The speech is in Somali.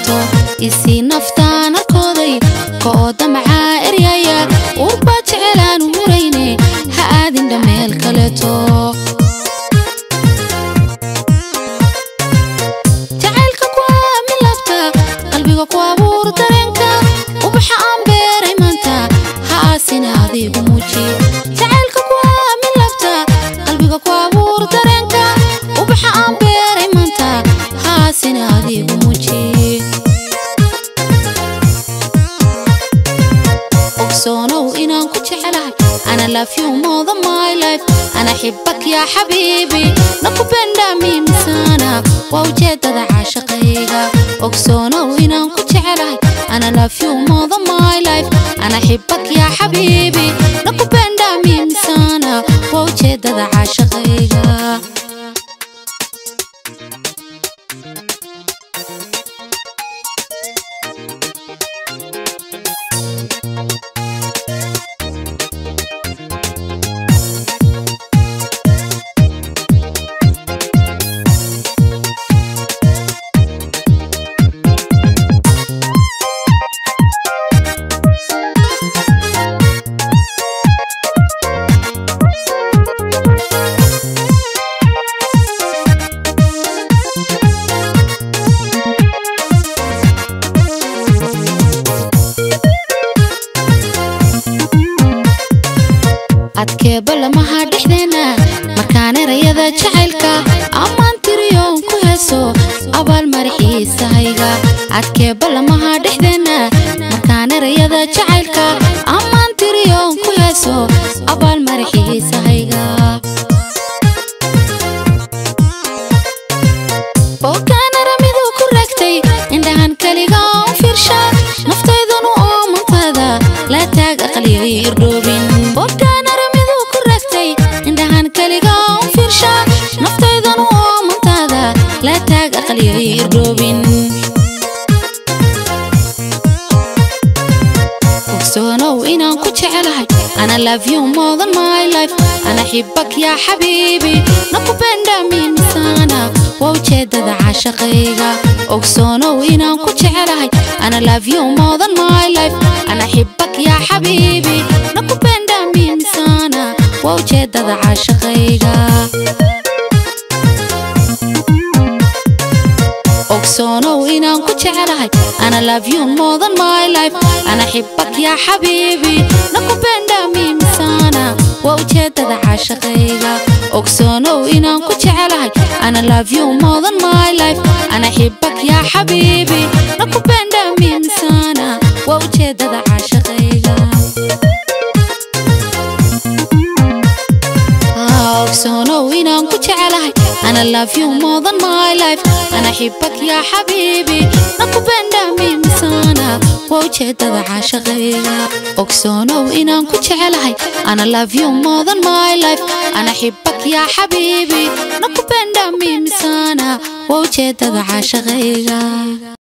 kaleeto isii naftaan arkooday kooda macaa eryaya urba jecelaan hurayne ha aadin dhameel kaleeto jacaylka ku aamin lafta qalbiga ku abuur dareenka ubaxa aan beeray maanta ha aasina adigu muuji jacaylka ku aamin lafta qalbiga ku abuur dareenka ubaxa aan beeray maanta ha aasina adigu muuji ogsonow inaan ku jecelahay أنا love you more than my life أنا أحبك يا حبيبي نكبندا ميمسانا ووجدت عاشقيها ogsonow inaan ku jecelahay أنا love you more than my life أنا أحبك يا حبيبي نكبندا ميمسانا ووجدت عاشقيها أتكي بلا ما هادحدنا مركان رياضة جعلكا أمان تريون كوهسو أبال مرحي سايغا أتكي بلا ما هادحدنا مركان رياضة جعلكا أمان تريون كوهسو أبال مرحي سايغا وكان رميدو كوركتي عندهن كاليغا وفرشا نفتيدنو آمنتادا لا تاق أقلي يردوبين نفتيدن ومنتادا لا تاق أقلي يردوبين ogsonow inaan ku jecelahay أنا love you more than my life أنا أحبك يا حبيبي نكبندا ميمسانا ووجدت عاشقيها ogsonow inaan ku jecelahay أنا love you more than my life أنا أحبك يا حبيبي نكبندا ميمسانا ووجدت عاشقيها ogsonow inaan ku jecelahay أنا love you more than my life أنا أحبك يا حبيبي نكبندا ميمسانا ووجدت عاشقيها ogsonow inaan ku jecelahay أنا love you more than my life أنا أحبك يا حبيبي نكبندا ميمسانا ووجدت عاشقيها ogsonow inaan ku jecelahay أنا love you more than my life أنا أحبك يا حبيبي نكبندا ميمسانا ووجدت عاشقيها ogsonow inaan ku jecelahay أنا love you more than my life أنا أحبك يا حبيبي نكبندا ميمسانا ووجدت عاشقيها